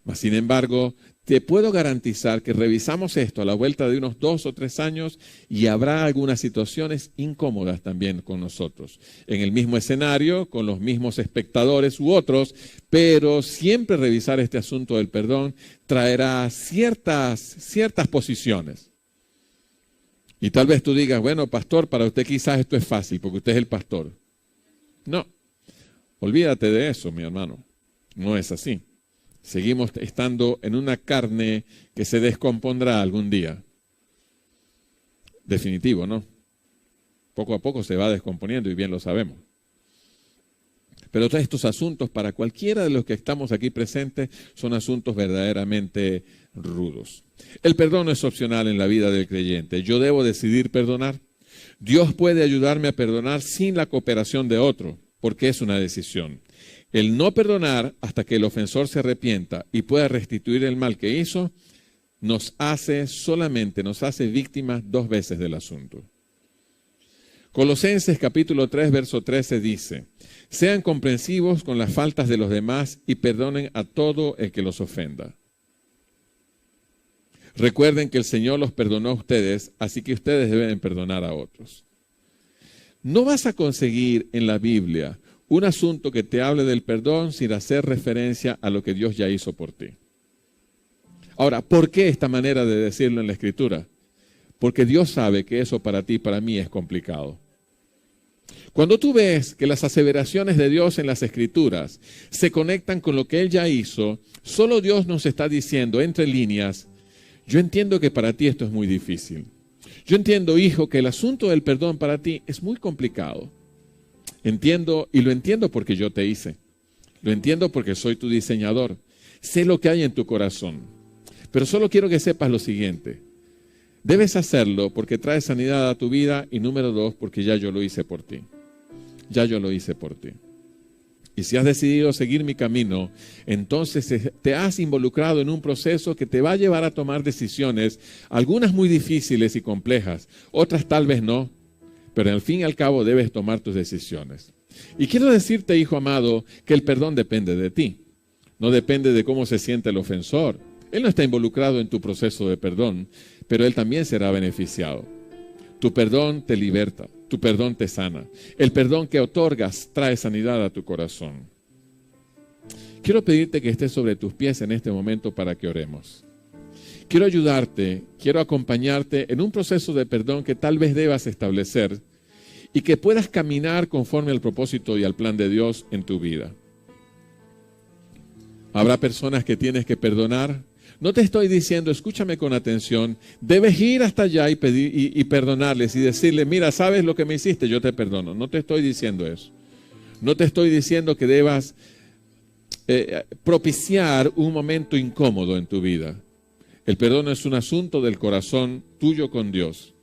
Mas, sin embargo, te puedo garantizar que revisamos esto a la vuelta de unos 2 o 3 años y habrá algunas situaciones incómodas también con nosotros. En el mismo escenario, con los mismos espectadores u otros, pero siempre revisar este asunto del perdón traerá ciertas posiciones. Y tal vez tú digas, bueno, pastor, para usted quizás esto es fácil porque usted es el pastor. No, olvídate de eso, mi hermano. No es así. Seguimos estando en una carne que se descompondrá algún día. Definitivo, ¿no? Poco a poco se va descomponiendo y bien lo sabemos. Pero todos estos asuntos, para cualquiera de los que estamos aquí presentes, son asuntos verdaderamente rudos. El perdón no es opcional en la vida del creyente. Yo debo decidir perdonar. Dios puede ayudarme a perdonar sin la cooperación de otro, porque es una decisión. El no perdonar hasta que el ofensor se arrepienta y pueda restituir el mal que hizo, nos hace víctimas 2 veces del asunto. Colosenses capítulo 3, verso 13 dice, sean comprensivos con las faltas de los demás y perdonen a todo el que los ofenda. Recuerden que el Señor los perdonó a ustedes, así que ustedes deben perdonar a otros. No vas a conseguir en la Biblia un asunto que te hable del perdón sin hacer referencia a lo que Dios ya hizo por ti. Ahora, ¿por qué esta manera de decirlo en la Escritura? Porque Dios sabe que eso para ti y para mí es complicado. Cuando tú ves que las aseveraciones de Dios en las Escrituras se conectan con lo que Él ya hizo, solo Dios nos está diciendo entre líneas, yo entiendo que para ti esto es muy difícil. Yo entiendo, hijo, que el asunto del perdón para ti es muy complicado. Entiendo, y lo entiendo porque yo te hice. Lo entiendo porque soy tu diseñador. Sé lo que hay en tu corazón. Pero solo quiero que sepas lo siguiente. Debes hacerlo porque trae sanidad a tu vida y número 2, porque ya yo lo hice por ti. Ya yo lo hice por ti. Y si has decidido seguir mi camino, entonces te has involucrado en un proceso que te va a llevar a tomar decisiones, algunas muy difíciles y complejas, otras tal vez no, pero al fin y al cabo debes tomar tus decisiones. Y quiero decirte, hijo amado, que el perdón depende de ti. No depende de cómo se siente el ofensor. Él no está involucrado en tu proceso de perdón, pero él también será beneficiado. Tu perdón te liberta, tu perdón te sana. El perdón que otorgas trae sanidad a tu corazón. Quiero pedirte que estés sobre tus pies en este momento para que oremos. Quiero ayudarte, quiero acompañarte en un proceso de perdón que tal vez debas establecer y que puedas caminar conforme al propósito y al plan de Dios en tu vida. Habrá personas que tienes que perdonar. No te estoy diciendo, escúchame con atención, debes ir hasta allá y pedir y perdonarles y decirle, mira, ¿sabes lo que me hiciste? Yo te perdono. No te estoy diciendo eso. No te estoy diciendo que debas propiciar un momento incómodo en tu vida. El perdón es un asunto del corazón tuyo con Dios.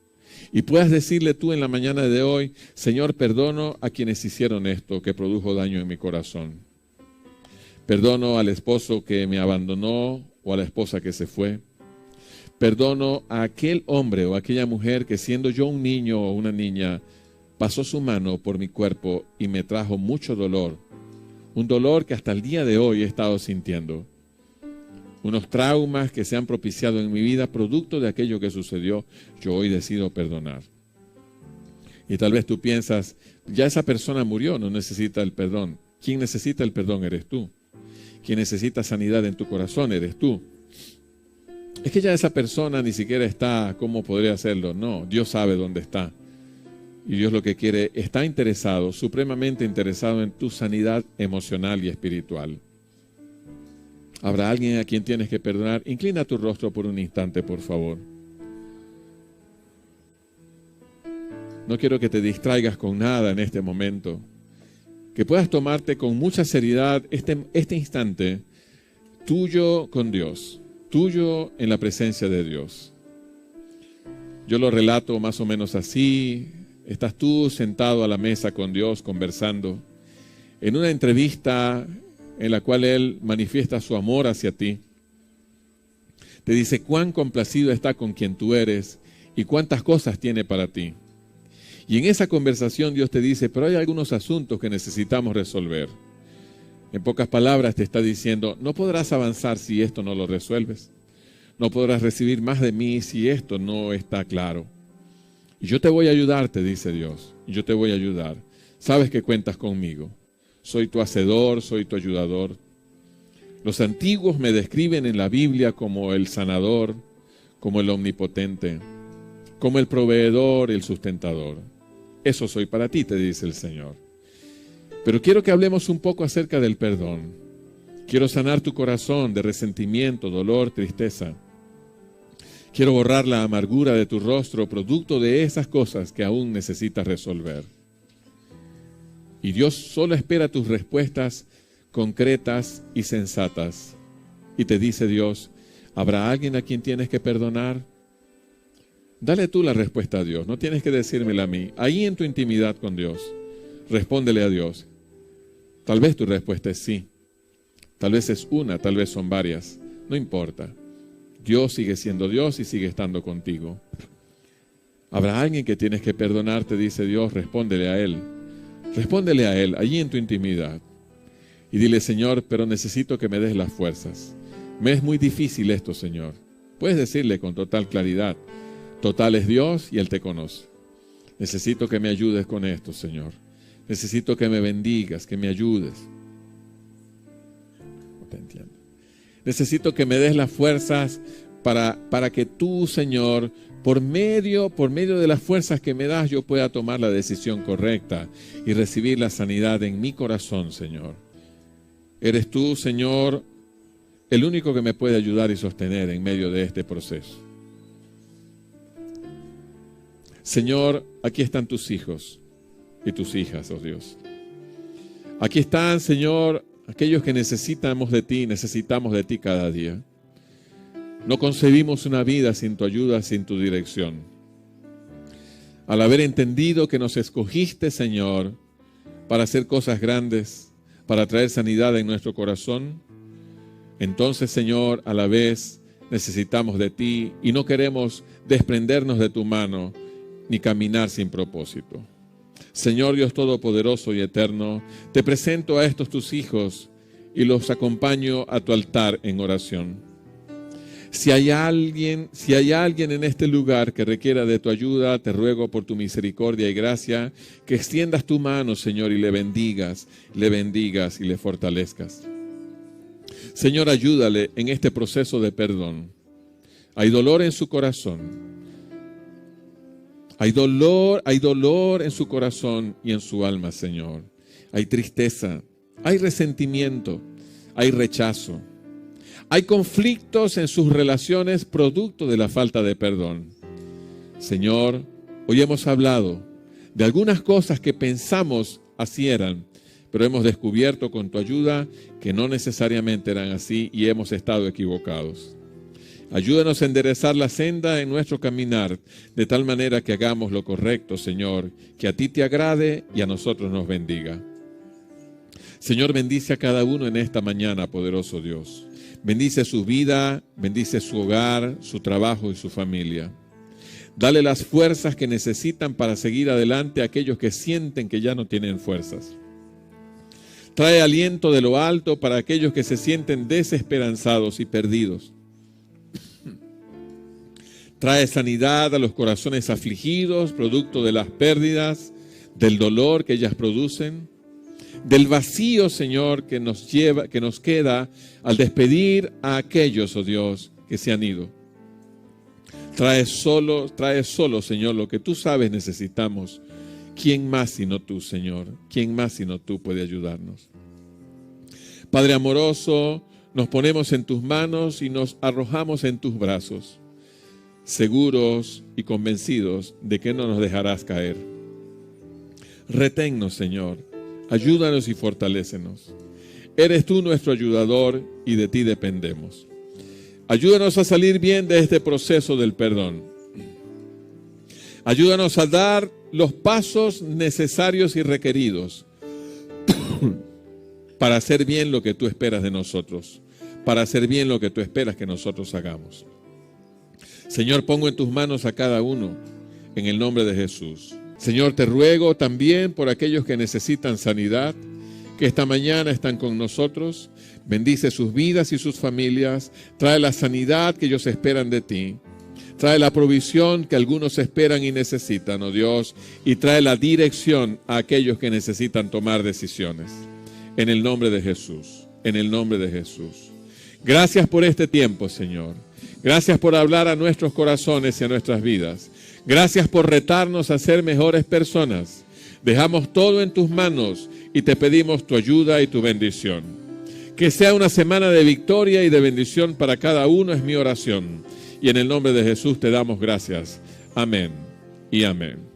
Y puedas decirle tú en la mañana de hoy, Señor, perdono a quienes hicieron esto, que produjo daño en mi corazón. Perdono al esposo que me abandonó o a la esposa que se fue. Perdono a aquel hombre o aquella mujer que siendo yo un niño o una niña, pasó su mano por mi cuerpo y me trajo mucho dolor. Un dolor que hasta el día de hoy he estado sintiendo. Unos traumas que se han propiciado en mi vida producto de aquello que sucedió, yo hoy decido perdonar. Y tal vez tú piensas, ya esa persona murió, no necesita el perdón. ¿Quién necesita el perdón? Eres tú. Quien necesita sanidad en tu corazón, eres tú. Es que ya esa persona ni siquiera está, ¿cómo podría hacerlo? No, Dios sabe dónde está. Y Dios lo que quiere, está interesado, supremamente interesado en tu sanidad emocional y espiritual. ¿Habrá alguien a quien tienes que perdonar? Inclina tu rostro por un instante, por favor. No quiero que te distraigas con nada en este momento. Que puedas tomarte con mucha seriedad este instante tuyo con Dios, tuyo en la presencia de Dios. Yo lo relato más o menos así. Estás tú sentado a la mesa con Dios, conversando, en una entrevista en la cual Él manifiesta su amor hacia ti. Te dice cuán complacido está con quien tú eres y cuántas cosas tiene para ti. Y en esa conversación Dios te dice, pero hay algunos asuntos que necesitamos resolver. En pocas palabras te está diciendo, no podrás avanzar si esto no lo resuelves. No podrás recibir más de mí si esto no está claro. Y yo te voy a ayudar, te dice Dios. Y yo te voy a ayudar. Sabes que cuentas conmigo. Soy tu hacedor, soy tu ayudador. Los antiguos me describen en la Biblia como el sanador, como el omnipotente, como el proveedor, el sustentador. Eso soy para ti, te dice el Señor. Pero quiero que hablemos un poco acerca del perdón. Quiero sanar tu corazón de resentimiento, dolor, tristeza. Quiero borrar la amargura de tu rostro, producto de esas cosas que aún necesitas resolver. Y Dios solo espera tus respuestas concretas y sensatas. Y te dice Dios, ¿habrá alguien a quien tienes que perdonar? Dale tú la respuesta a Dios, no tienes que decírmela a mí. Ahí en tu intimidad con Dios, respóndele a Dios. Tal vez tu respuesta es sí. Tal vez es una, tal vez son varias. No importa. Dios sigue siendo Dios y sigue estando contigo. ¿Habrá alguien que tienes que perdonar? Te dice Dios, respóndele a Él. Respóndele a Él, allí en tu intimidad. Y dile, Señor, pero necesito que me des las fuerzas. Me es muy difícil esto, Señor. Puedes decirle con total claridad. Total es Dios y Él te conoce. Necesito que me ayudes con esto, Señor. Necesito que me bendigas, que me ayudes. No te entiendo. Necesito que me des las fuerzas para que tú, Señor, por medio de las fuerzas que me das, yo pueda tomar la decisión correcta y recibir la sanidad en mi corazón, Señor. Eres tú, Señor, el único que me puede ayudar y sostener en medio de este proceso. Señor, aquí están tus hijos y tus hijas, oh Dios. Aquí están, Señor, aquellos que necesitamos de ti cada día. No concebimos una vida sin tu ayuda, sin tu dirección. Al haber entendido que nos escogiste, Señor, para hacer cosas grandes, para traer sanidad en nuestro corazón, entonces, Señor, a la vez necesitamos de ti y no queremos desprendernos de tu mano ni caminar sin propósito. Señor Dios Todopoderoso y Eterno, te presento a estos tus hijos y los acompaño a tu altar en oración. Si hay alguien en este lugar que requiera de tu ayuda, te ruego por tu misericordia y gracia que extiendas tu mano, Señor, y le bendigas y le fortalezcas. Señor, ayúdale en este proceso de perdón. Hay dolor en su corazón. Hay dolor en su corazón y en su alma, Señor. Hay tristeza, hay resentimiento, hay rechazo. Hay conflictos en sus relaciones producto de la falta de perdón. Señor, hoy hemos hablado de algunas cosas que pensamos así eran, pero hemos descubierto con tu ayuda que no necesariamente eran así y hemos estado equivocados. Ayúdanos a enderezar la senda en nuestro caminar, de tal manera que hagamos lo correcto, Señor, que a ti te agrade y a nosotros nos bendiga. Señor, bendice a cada uno en esta mañana, poderoso Dios. Bendice su vida, bendice su hogar, su trabajo y su familia. Dale las fuerzas que necesitan para seguir adelante a aquellos que sienten que ya no tienen fuerzas. Trae aliento de lo alto para aquellos que se sienten desesperanzados y perdidos. Trae sanidad a los corazones afligidos, producto de las pérdidas, del dolor que ellas producen, del vacío, Señor, que nos queda al despedir a aquellos, oh Dios, que se han ido. Trae solo, Señor, lo que tú sabes necesitamos. ¿Quién más sino tú, Señor? ¿Quién más sino tú puede ayudarnos? Padre amoroso, nos ponemos en tus manos y nos arrojamos en tus brazos, seguros y convencidos de que no nos dejarás caer. Reténnos, Señor, ayúdanos y fortalécenos. Eres tú nuestro ayudador y de ti dependemos. Ayúdanos a salir bien de este proceso del perdón. Ayúdanos a dar los pasos necesarios y requeridos para hacer bien lo que tú esperas de nosotros, para hacer bien lo que tú esperas que nosotros hagamos. Señor, pongo en tus manos a cada uno, en el nombre de Jesús. Señor, te ruego también por aquellos que necesitan sanidad, que esta mañana están con nosotros. Bendice sus vidas y sus familias. Trae la sanidad que ellos esperan de ti. Trae la provisión que algunos esperan y necesitan, oh Dios, y trae la dirección a aquellos que necesitan tomar decisiones. En el nombre de Jesús, en el nombre de Jesús. Gracias por este tiempo, Señor. Gracias por hablar a nuestros corazones y a nuestras vidas. Gracias por retarnos a ser mejores personas. Dejamos todo en tus manos y te pedimos tu ayuda y tu bendición. Que sea una semana de victoria y de bendición para cada uno, es mi oración. Y en el nombre de Jesús te damos gracias. Amén y amén.